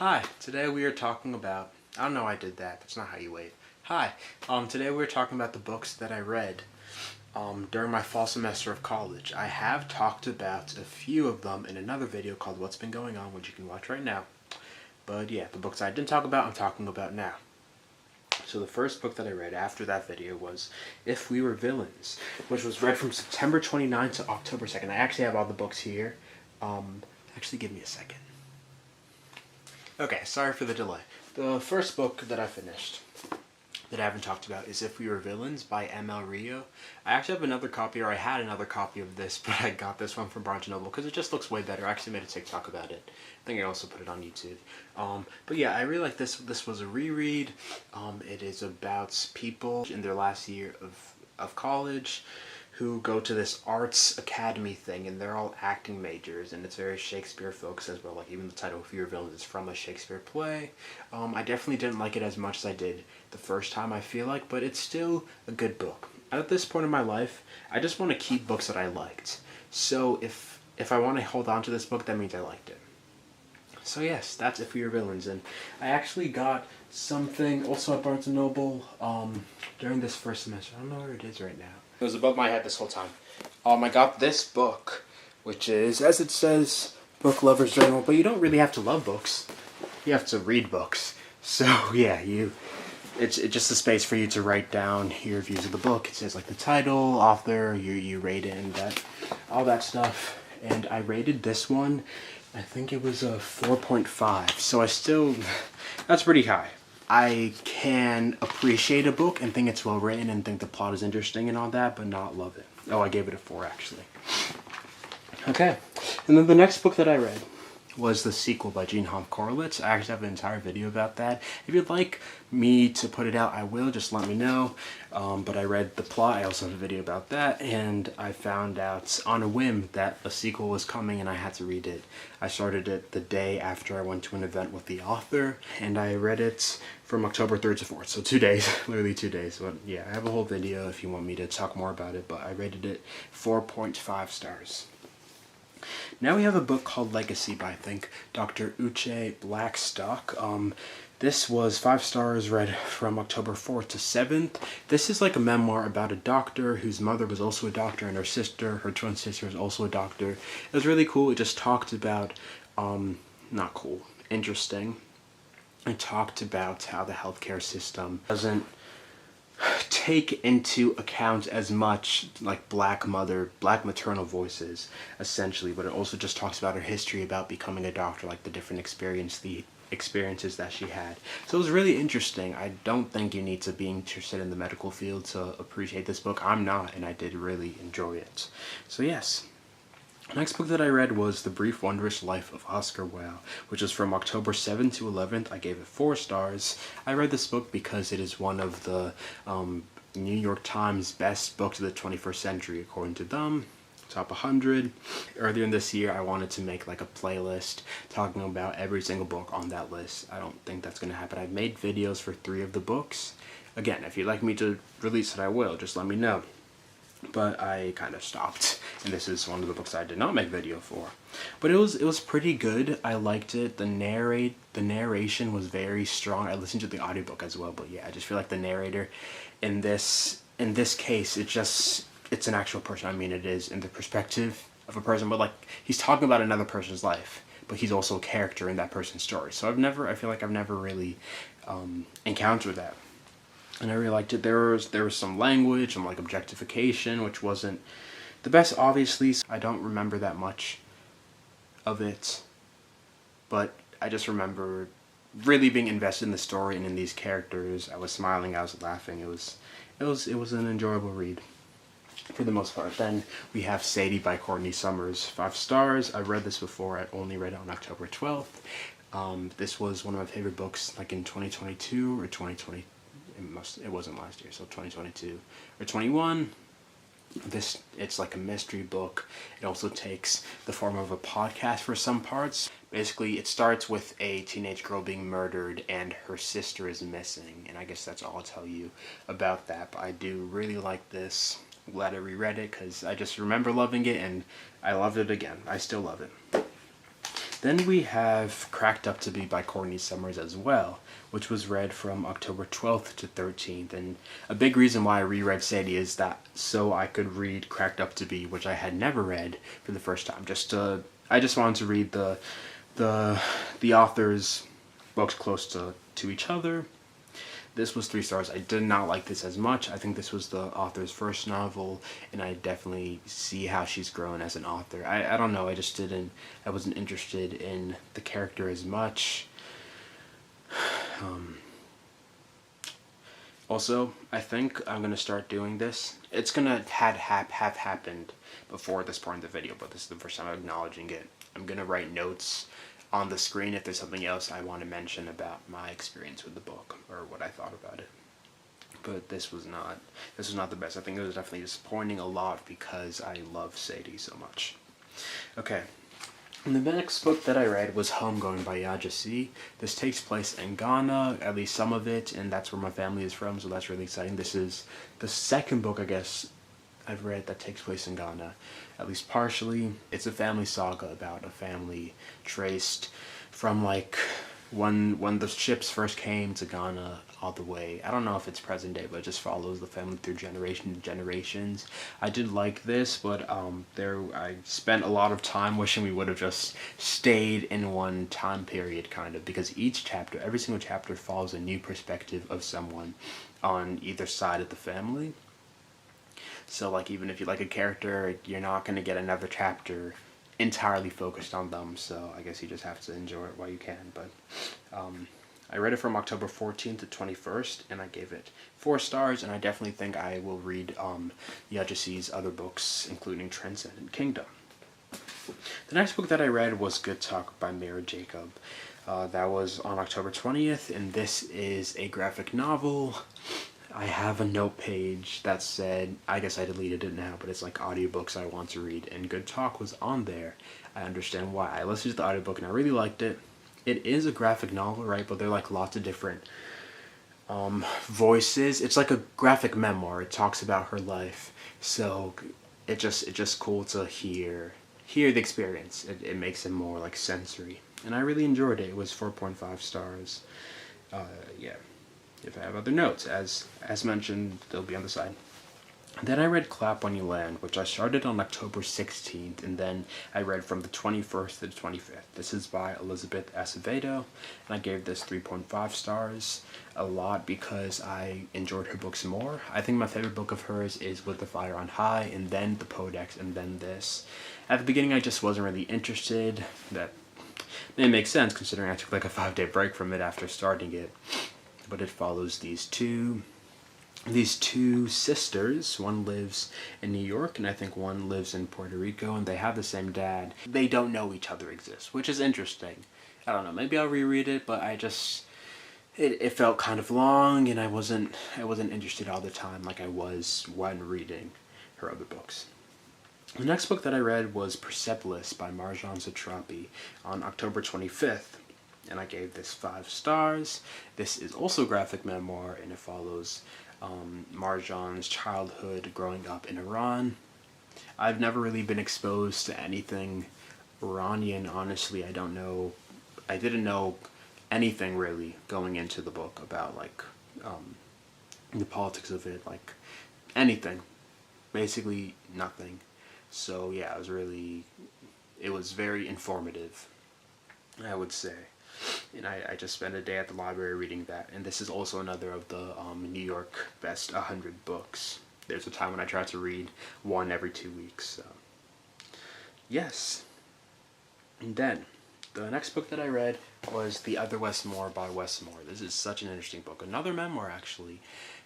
Hi, today we are talking about, I don't know why I did that, that's not how you wave. Hi, today we're talking about the books that I read during my fall semester of college. I have talked about a few of them in another video called What's Been Going On, which you can watch right now. But yeah, the books I didn't talk about, I'm talking about now. So the first book that I read after that video was If We Were Villains, which was read from September 29th to October 2nd. I actually have all the books here. Actually, give me a second. Okay, sorry for the delay. The first book that I finished that I haven't talked about is If We Were Villains by M.L. Rio. I actually have another copy, or I had another copy of this, but I got this one from Barnes & Noble because it just looks way better. I actually made a TikTok about it. I think I also put it on YouTube. But yeah, I really like this. This was a reread. It is about people in their last year of college who go to this arts academy thing, and they're all acting majors, and it's very Shakespeare focused as well. Like, even the title If You Were Villains is from a Shakespeare play. I definitely didn't like it as much as I did the first time, I feel like, but it's still a good book. At this point in my life, I just want to keep books that I liked. So if I want to hold on to this book, that means I liked it. So yes, that's If We Were Villains, and I actually got something also at Barnes & Noble during this first semester. I don't know where it is right now. It was above my head this whole time. I got this book, which is, as it says, Book Lover's Journal, but you don't really have to love books. You have to read books. So yeah, it's just a space for you to write down your views of the book. It says like the title, author, you rate it, and all that stuff. And I rated this one, I think it was a 4.5. So that's pretty high. I can appreciate a book and think it's well written and think the plot is interesting and all that, but not love it. Oh, I gave it a 4 actually. Okay, and then the next book that I read was the sequel by Jean Corlitz. I actually have an entire video about that. If you'd like me to put it out, I will. Just let me know. But I read the plot. I also have a video about that, and I found out on a whim that a sequel was coming, and I had to read it. I started it the day after I went to an event with the author, and I read it from October 3rd to 4th, so 2 days, literally 2 days. But yeah, I have a whole video if you want me to talk more about it, but I rated it 4.5 stars. Now we have a book called Legacy by, I think, Dr. Uche Blackstock. This was 5 stars, read from October 4th to 7th. This is like a memoir about a doctor whose mother was also a doctor, and her twin sister is also a doctor. It was really cool. It just talked about, not cool, interesting. It talked about how the healthcare system doesn't take into account as much like black maternal voices, essentially, but it also just talks about her history about becoming a doctor, like the different experiences that she had. So it was really interesting. I don't think you need to be interested in the medical field to appreciate this book. I'm not, and I did really enjoy it. So yes. Next book that I read was The Brief Wondrous Life of Oscar Wilde, which is from October 7th to 11th. I gave it 4 stars. I read this book because it is one of the New York Times best books of the 21st century, according to them. Top 100. Earlier in this year, I wanted to make like a playlist talking about every single book on that list. I don't think that's going to happen. I've made videos for 3 of the books. Again, if you'd like me to release it, I will. Just let me know. But I kind of stopped, and this is one of the books I did not make video for. But it was pretty good. I liked it. The narration was very strong. I listened to the audiobook as well, but yeah, I just feel like the narrator in this case, it's an actual person. I mean, it is in the perspective of a person, but like he's talking about another person's life, but he's also a character in that person's story. So I feel like I've never really encountered that. And I really liked it. There was some language and like objectification, which wasn't the best, obviously. I don't remember that much of it, but I just remember really being invested in the story and in these characters. I was smiling, I was laughing. It was an enjoyable read for the most part. Then we have Sadie by Courtney Summers, 5 stars. I read this before. I only read it on October 12th. This was one of my favorite books, like in 2022 or 2020. It wasn't last year, so 2022 or 21. It's like a mystery book. It also takes the form of a podcast for some parts. Basically, it starts with a teenage girl being murdered and her sister is missing, and I guess that's all I'll tell you about that. But I do really like this. I'm glad I reread it because I just remember loving it, and I loved it again. I still love it. Then we have Cracked Up to Be by Courtney Summers as well, which was read from October 12th to 13th. And a big reason why I reread Sadie is that so I could read Cracked Up to Be, which I had never read for the first time. I just wanted to read the author's books close to each other. This was 3 stars. I did not like this as much. I think this was the author's first novel, and I definitely see how she's grown as an author. I don't know, I wasn't interested in the character as much. Also, I think I'm going to start doing this. It's going to have happened before this part of the video, but this is the first time I'm acknowledging it. I'm going to write notes on the screen if there's something else I want to mention about my experience with the book or what I thought about it. But this was not the best. I think it was definitely disappointing a lot because I love Sadie so much. Okay. And the next book that I read was Homegoing by Yajasi. This takes place in Ghana, at least some of it, and that's where my family is from, so that's really exciting. This is the second book, I guess, I've read that takes place in Ghana, at least partially. It's a family saga about a family traced from like when the ships first came to Ghana all the way. I don't know if it's present day, but it just follows the family through generations. I did like this, but I spent a lot of time wishing we would have just stayed in one time period, kind of, because every single chapter follows a new perspective of someone on either side of the family. So, like, even if you like a character, you're not going to get another chapter entirely focused on them. So, I guess you just have to enjoy it while you can. But I read it from October 14th to 21st, and I gave it 4 stars. And I definitely think I will read Yajasi's other books, including Transcendent Kingdom. The next book that I read was Good Talk by Mira Jacob. That was on October 20th, and this is a graphic novel. I have a note page that said, I guess I deleted it now, but it's like audiobooks I want to read, and Good Talk was on there. I understand why. I listened to the audiobook and I really liked it. It is a graphic novel, right? But there are like lots of different voices. It's like a graphic memoir. It talks about her life. So it's just cool to hear the experience. It makes it more like sensory. And I really enjoyed it. It was 4.5 stars. Yeah. If I have other notes, as mentioned, they'll be on the side. Then I read Clap When You Land, which I started on October 16th, and then I read from the 21st to the 25th. This is by Elizabeth Acevedo, and I gave this 3.5 stars, a lot because I enjoyed her books more. I think my favorite book of hers is With the Fire on High, and then The Podex, and then this. At the beginning, I just wasn't really interested. That didn't make sense, considering I took like a 5-day break from it after starting it. But it follows these two sisters. One lives in New York, and I think one lives in Puerto Rico, and they have the same dad. They don't know each other exists, which is interesting. I don't know, maybe I'll reread it, but it felt kind of long, and I wasn't interested all the time like I was when reading her other books. The next book that I read was Persepolis by Marjane Satrapi on October 25th. And I gave this 5 stars. This is also graphic memoir, and it follows Marjane's childhood growing up in Iran. I've never really been exposed to anything Iranian, honestly. I didn't know anything really going into the book about like the politics of it, like anything. Basically nothing. So yeah, it was very informative, I would say. And I just spent a day at the library reading that. And this is also another of the New York Best 100 books. There's a time when I try to read one every 2 weeks. So. Yes. And then, the next book that I read was The Other Westmore by Westmore. This is such an interesting book. Another memoir, actually.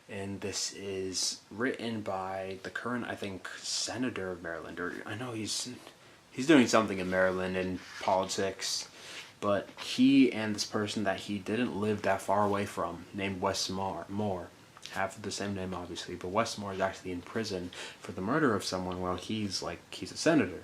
And this is written by the current, I think, senator of Maryland. Or I know he's doing something in Maryland in politics. But he and this person that he didn't live that far away from, named Westmore, have the same name obviously, but Westmore is actually in prison for the murder of someone while he's a senator.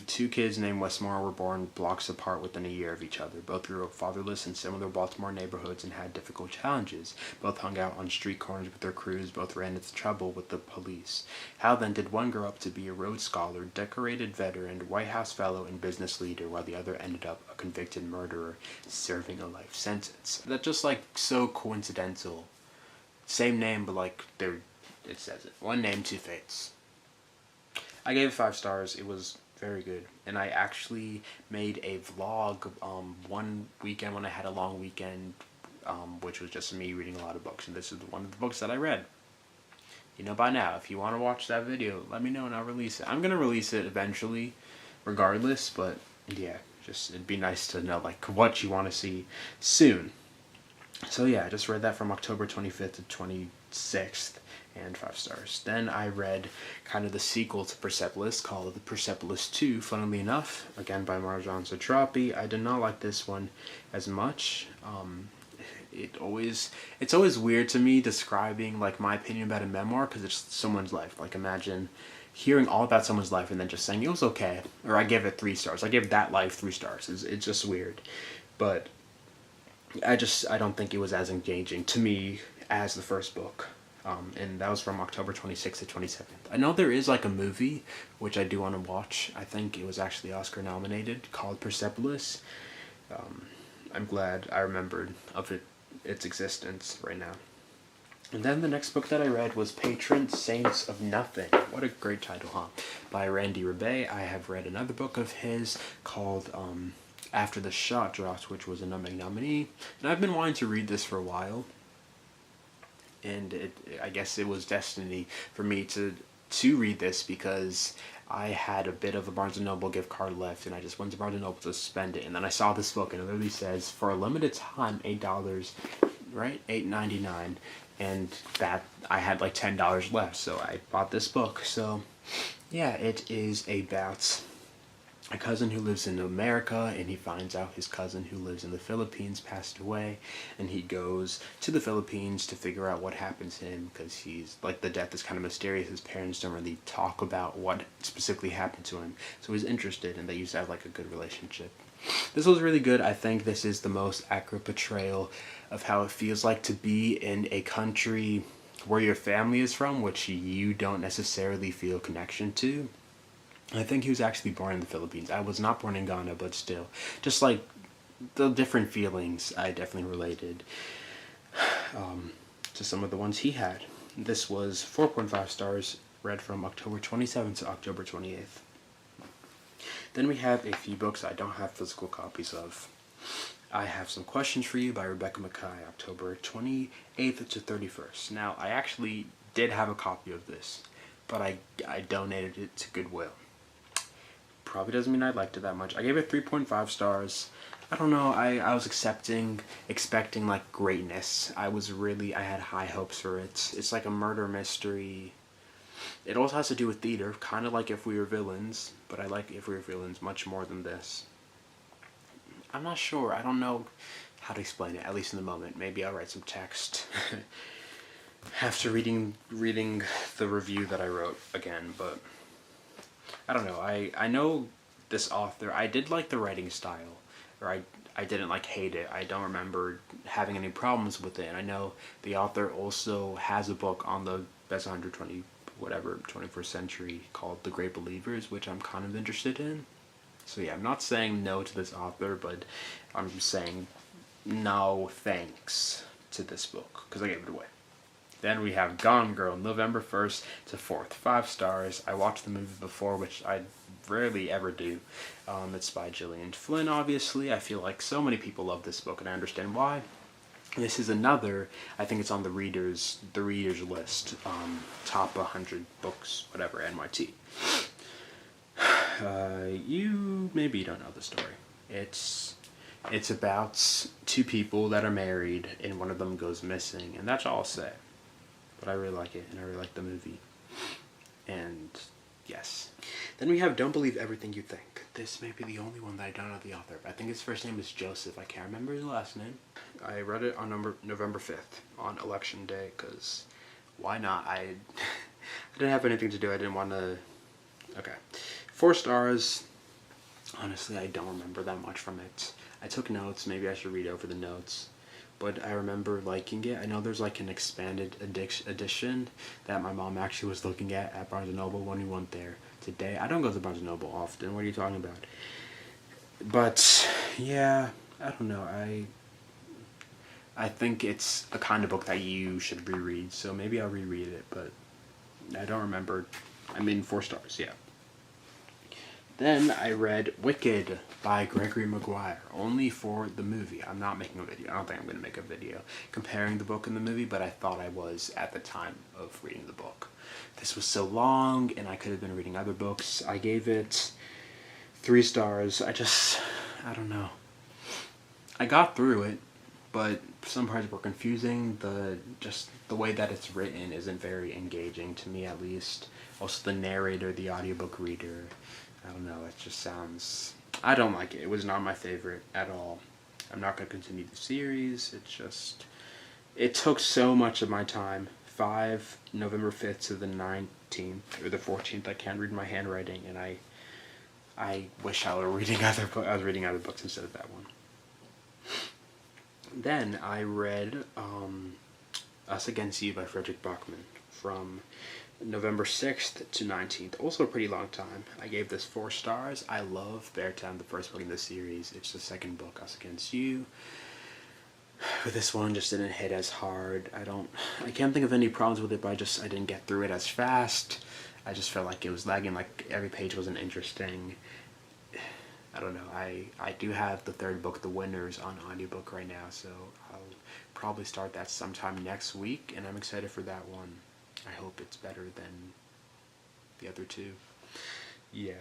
Two kids named Westmore were born blocks apart within a year of each other. Both grew up fatherless in similar Baltimore neighborhoods and had difficult challenges. Both hung out on street corners with their crews. Both ran into trouble with the police. How then did one grow up to be a Rhodes Scholar, decorated veteran, White House fellow, and business leader, while the other ended up a convicted murderer serving a life sentence? That's just like so coincidental. Same name, but like it says it. One name, two fates. I gave it 5 stars. It was very good. And I actually made a vlog one weekend when I had a long weekend, which was just me reading a lot of books. And this is one of the books that I read. You know by now, if you want to watch that video, let me know and I'll release it. I'm going to release it eventually, regardless. But yeah, just it'd be nice to know like what you want to see soon. So yeah, I just read that from October 25th to 26th. And 5 stars. Then I read kind of the sequel to Persepolis called The Persepolis 2, funnily enough, again by Marjane Satrapi. I did not like this one as much. It's always weird to me describing like my opinion about a memoir because it's someone's life. Like imagine hearing all about someone's life and then just saying it was okay, or I gave it 3 stars. I gave that life 3 stars. It's just weird, but I don't think it was as engaging to me as the first book. And that was from October 26th to 27th. I know there is like a movie, which I do want to watch. I think it was actually Oscar nominated, called Persepolis. I'm glad I remembered of its existence right now. And then the next book that I read was Patron, Saints of Nothing. What a great title, huh? By Randy Rebay. I have read another book of his called After the Shot Drops, which was a Numbing nominee. And I've been wanting to read this for a while. And I guess it was destiny for me to read this because I had a bit of a Barnes & Noble gift card left and I just went to Barnes & Noble to spend it. And then I saw this book and it literally says, for a limited time, $8, right? $8.99. And that I had like $10 left, so I bought this book. So yeah, it is about a cousin who lives in America, and he finds out his cousin who lives in the Philippines passed away, and he goes to the Philippines to figure out what happened to him, because he's like, the death is kind of mysterious. His parents don't really talk about what specifically happened to him, so he's interested, and they used to have like a good relationship. This was really good. I think this is the most accurate portrayal of how it feels like to be in a country where your family is from, which you don't necessarily feel connection to. I think he was actually born in the Philippines. I was not born in Ghana, but still. Just like the different feelings, I definitely related to some of the ones he had. This was 4.5 stars, read from October 27th to October 28th. Then we have a few books I don't have physical copies of. I have Some Questions for You by Rebecca Mackay, October 28th to 31st. Now, I actually did have a copy of this, but I donated it to Goodwill. Probably doesn't mean I liked it that much. I gave it 3.5 stars. I don't know, I was expecting like greatness. I had high hopes for it. It's like a murder mystery. It also has to do with theater, kind of like If We Were Villains, but I like If We Were Villains much more than this. I'm not sure. I don't know how to explain it, at least in the moment. Maybe I'll write some text after reading the review that I wrote again, but I don't know. I know this author. I did like the writing style, or I didn't like hate it. I don't remember having any problems with it. And I know the author also has a book on the best 21st century called The Great Believers, which I'm kind of interested in. So yeah, I'm not saying no to this author, but I'm saying no thanks to this book, because I gave it away. Then we have Gone Girl, November 1st to 4th, 5 stars. I watched the movie before, which I rarely ever do. It's by Gillian Flynn, obviously. I feel like so many people love this book, and I understand why. This is another, I think it's on the readers list, top 100 books, whatever, NYT. Maybe you don't know the story. It's about 2 people that are married, and one of them goes missing, and that's all I'll say. But I really like it, and I really like the movie. And yes. Then we have Don't Believe Everything You Think. This may be the only one that I don't know the author. I think his first name is Joseph. I can't remember his last name. I read it on November 5th, on Election Day, because why not? I didn't have anything to do. I didn't want to... Okay. 4 stars. Honestly, I don't remember that much from it. I took notes, maybe I should read over the notes. But I remember liking it. I know there's like an expanded edition that my mom actually was looking at Barnes & Noble when we went there today. I don't go to Barnes & Noble often. What are you talking about? But yeah, I don't know. I think it's a kind of book that you should reread, so maybe I'll reread it, but I don't remember. I mean, 4 stars, yeah. Then I read Wicked by Gregory Maguire, only for the movie. I'm not making a video. I don't think I'm going to make a video comparing the book and the movie, but I thought I was at the time of reading the book. This was so long, and I could have been reading other books. I gave it 3 stars. I don't know. I got through it, but some parts were confusing. The way that it's written isn't very engaging to me, at least. Also, the narrator, the audiobook reader, I don't know, it just sounds... I don't like it. It was not my favorite at all. I'm not going to continue the series. It took so much of my time. November 5th to the 19th, or the 14th, I can't read my handwriting, and I wish I were reading other books. I was reading other books instead of that one. Then I read Us Against You by Frederick Bachman from November 6th to 19th. Also a pretty long time. I gave this 4 stars. I love Beartown, the first book in the series. It's the second book, Us Against You. But this one just didn't hit as hard. I can't think of any problems with it, but I didn't get through it as fast. I just felt like it was lagging, like every page wasn't interesting. I don't know. I do have the 3rd book, The Winners, on audiobook right now, so I'll probably start that sometime next week, and I'm excited for that one. I hope it's better than the other 2. Yeah.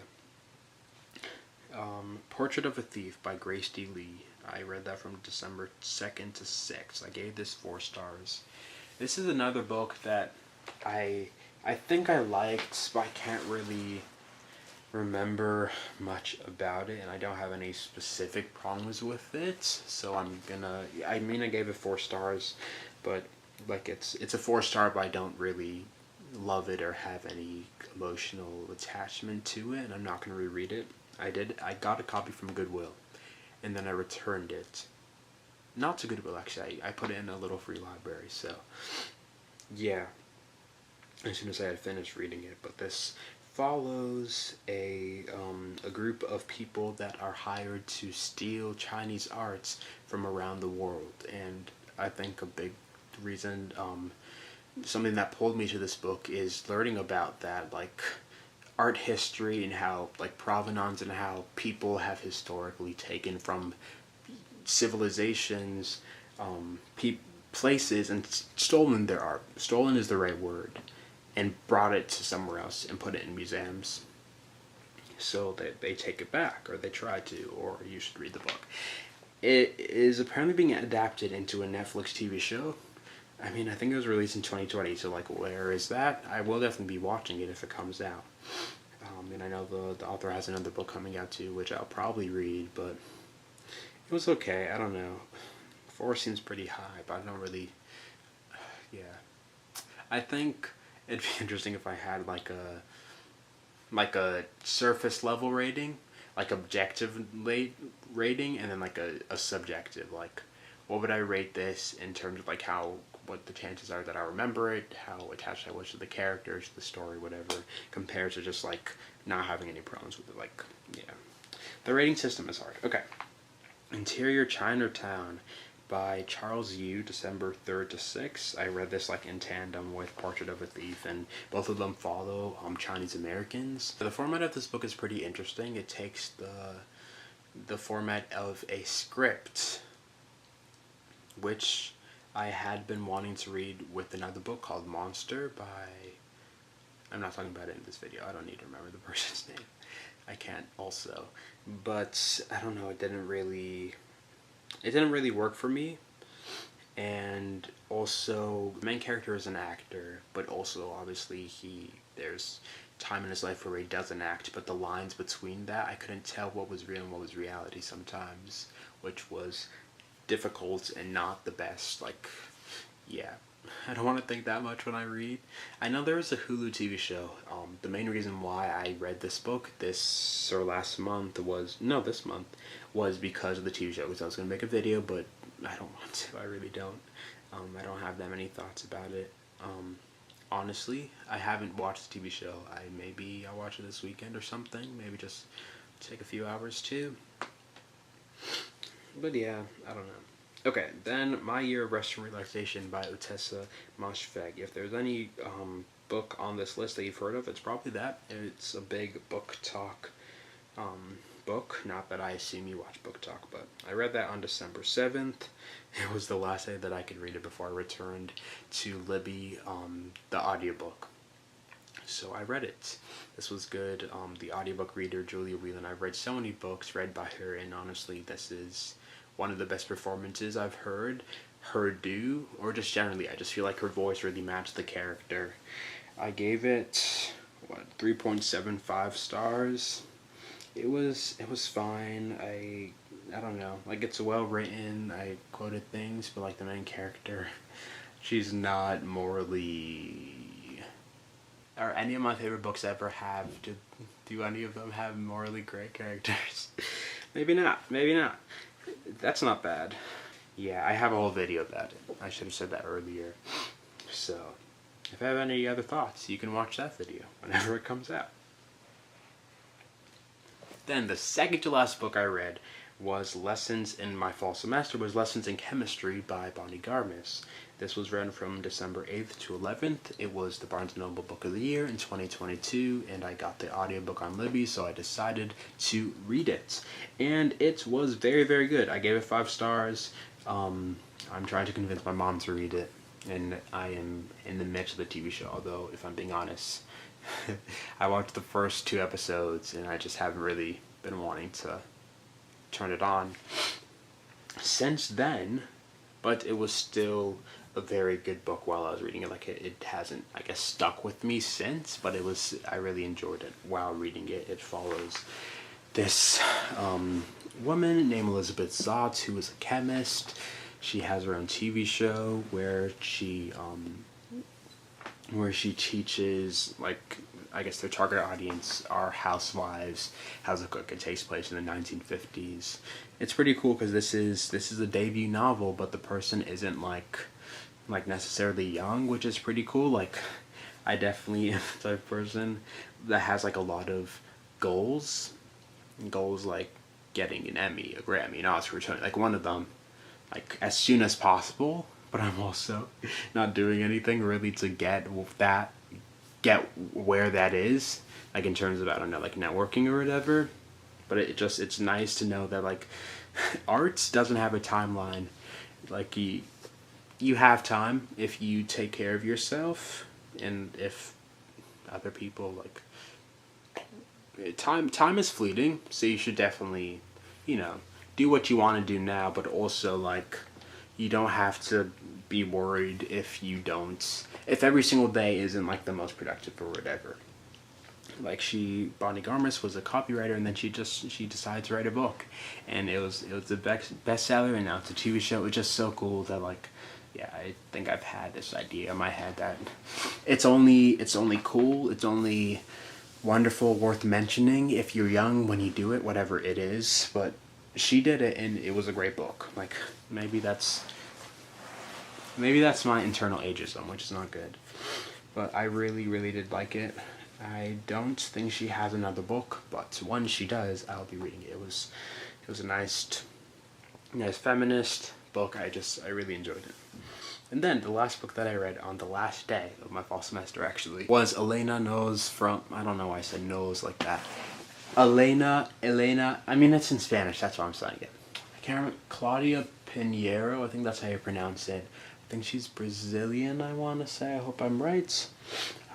Portrait of a Thief by Grace D. Lee. I read that from December 2nd to 6th. I gave this 4 stars. This is another book that I think I liked, but I can't really remember much about it, and I don't have any specific problems with it, so I gave it 4 stars, but like it's a 4-star, but I don't really love it or have any emotional attachment to it, and I'm not going to reread it. I got a copy from Goodwill, and then I returned it. Not to Goodwill, actually. I put it in a little free library, so yeah, as soon as I had finished reading it. But this follows a group of people that are hired to steal Chinese arts from around the world, and I think a big reason, something that pulled me to this book is learning about that, like art history and how, like, provenance and how people have historically taken from civilizations, places, and stolen their art. Stolen is the right word. And brought it to somewhere else and put it in museums. So that they take it back, or they try to, or you should read the book. It is apparently being adapted into a Netflix TV show. I mean, I think it was released in 2020, so like, where is that? I will definitely be watching it if it comes out. And I know the author has another book coming out too, which I'll probably read, but it was okay. I don't know. 4 seems pretty high, but I don't really... Yeah. I think it'd be interesting if I had like a surface level rating, like objective rating, and then like a subjective, like what would I rate this in terms of like what the chances are that I remember it, how attached I was to the characters, the story, whatever, compared to just like not having any problems with it. Like, yeah, the rating system is hard. Okay. Interior Chinatown by Charles Yu, December 3rd to 6th. I read this like in tandem with Portrait of a Thief, and both of them follow Chinese Americans. The format of this book is pretty interesting. It takes the format of a script, which I had been wanting to read with another book called Monster by... I'm not talking about it in this video. I don't need to remember the person's name. I can't also. But I don't know, it didn't really work for me. And also, the main character is an actor, but also obviously there's time in his life where he doesn't act, but the lines between that, I couldn't tell what was real and what was reality sometimes, which was difficult and not the best. Like, yeah, I don't want to think that much when I read. I know there was a Hulu TV show. The main reason why I read this book this month was because of the TV show. Because I was gonna make a video, but I don't want to. I really don't. I don't have that many thoughts about it. Honestly, I haven't watched the TV show. I'll watch it this weekend or something. Maybe just take a few hours too. But yeah, I don't know. Okay, then My Year of Rest and Relaxation by Utessa Moshfegh. If there's any book on this list that you've heard of, it's probably that. It's a big book talk book. Not that I assume you watch book talk, but I read that on December 7th. It was the last day that I could read it before I returned to Libby, the audiobook. So I read it. This was good. The audiobook reader, Julia Whelan, I've read so many books read by her, and honestly, this is one of the best performances I've heard her do, or just generally. I just feel like her voice really matched the character. I gave it 3.75 stars. It was fine. I don't know. Like, it's well written. I quoted things, but like the main character, she's not morally. Are any of my favorite books ever have? Do any of them have morally great characters? Maybe not. Maybe not. That's not bad. Yeah, I have a whole video of that. I should have said that earlier. So, if I have any other thoughts, you can watch that video whenever it comes out. Then the second to last book I read was Lessons in Chemistry by Bonnie Garmis. This was read from December 8th to 11th. It was the Barnes & Noble Book of the Year in 2022, and I got the audiobook on Libby, so I decided to read it. And it was very, very good. I gave it 5 stars. I'm trying to convince my mom to read it, and I am in the midst of the TV show, although, if I'm being honest, I watched the first 2 episodes, and I just haven't really been wanting to turn it on since then, but it was still a very good book while I was reading it. Like, it hasn't, I guess, stuck with me since, but I really enjoyed it while reading it. It follows this woman named Elizabeth Zott, who is a chemist. She has her own TV show where she teaches, like, I guess their target audience are housewives, how to cook. It takes place in the 1950s. It's pretty cool because this is a debut novel, but the person isn't like necessarily young, which is pretty cool. Like, I definitely am the type of person that has like a lot of goals like getting an Emmy, a Grammy, an Oscar, like one of them, like as soon as possible. But I'm also not doing anything really to get where that is, like in terms of, I don't know, like networking or whatever. But it's nice to know that like arts doesn't have a timeline. Like you have time if you take care of yourself, and if other people, like, time is fleeting, so you should definitely, do what you want to do now, but also like you don't have to be worried if every single day isn't like the most productive or whatever. Like, Bonnie Garmis was a copywriter, and then she decided to write a book, and it was the bestseller, and now it's a TV show. It's just so cool that, like, yeah, I think I've had this idea in my head that it's only cool, it's only wonderful, worth mentioning if you're young when you do it, whatever it is. But she did it, and it was a great book. Like, maybe that's my internal ageism, which is not good. But I really, really did like it. I don't think she has another book, but when she does, I'll be reading it. It was a nice feminist book. I really enjoyed it. And then the last book that I read on the last day of my fall semester, actually, was Elena Knows from, I don't know why I said knows like that. Elena, I mean, it's in Spanish, that's why I'm saying it. I can't remember, Claudia Pinheiro, I think that's how you pronounce it. I think she's Brazilian, I want to say. I hope I'm right.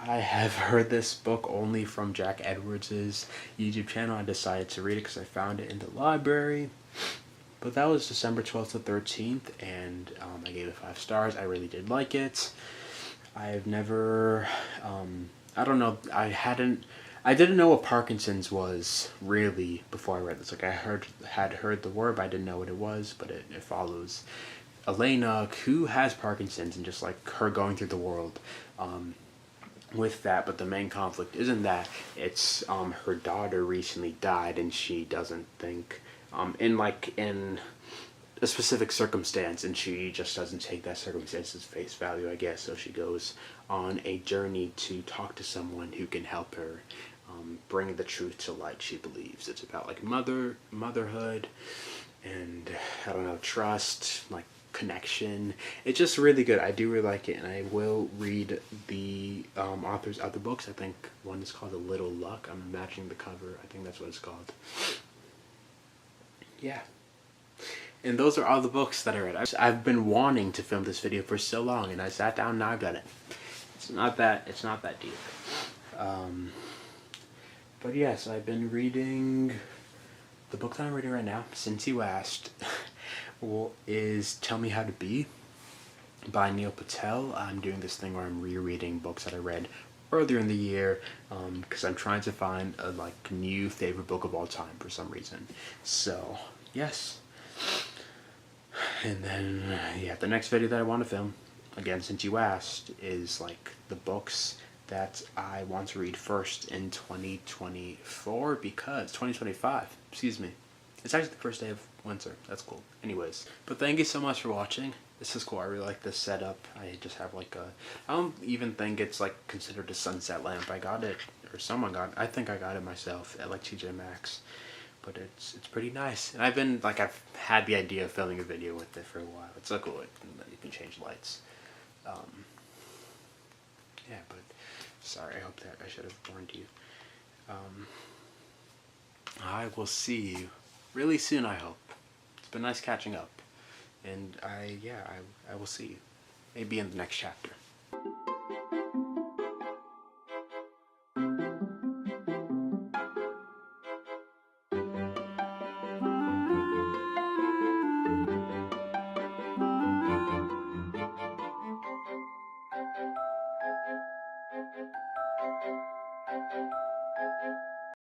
I have heard this book only from Jack Edwards' YouTube channel. I decided to read it because I found it in the library. But that was December 12th to 13th, and I gave it 5 stars. I really did like it. I've never, I don't know, I didn't know what Parkinson's was really before I read this. Like, I had heard the word, but I didn't know what it was. But it follows Elena, who has Parkinson's, and just like her going through the world with that. But the main conflict isn't that, it's her daughter recently died, and she doesn't think in a specific circumstance, and she just doesn't take that circumstance as face value, I guess. So she goes on a journey to talk to someone who can help her bring the truth to light. She believes it's about like motherhood, and I don't know, trust, like connection. It's just really good. I do really like it, and I will read the author's other books. I think one is called A Little Luck. I'm imagining the cover. I think that's what it's called. Yeah. And those are all the books that I read. I've been wanting to film this video for so long, and I sat down and I've done it. It's not that deep. But yes, I've been reading the book that I'm reading right now, since you asked, is Tell Me How to Be by Neil Patel. I'm doing this thing where I'm rereading books that I read earlier in the year, because I'm trying to find a like new favorite book of all time for some reason. So yes. And then, yeah, the next video that I want to film, again, since you asked, is like the books that I want to read first in 2024, because 2025, excuse me. It's actually the first day of winter. That's cool. Anyways, but thank you so much for watching. This is cool. I really like this setup. I just have like I don't even think it's like considered a sunset lamp. I got it, or someone got it. I think I got it myself at like TJ Maxx. But it's pretty nice, and I've had the idea of filming a video with it for a while. It's so cool. You can change lights. Yeah, but sorry. I hope that I should have warned you. I will see you really soon, I hope. It's been nice catching up, and I will see you maybe in the next chapter.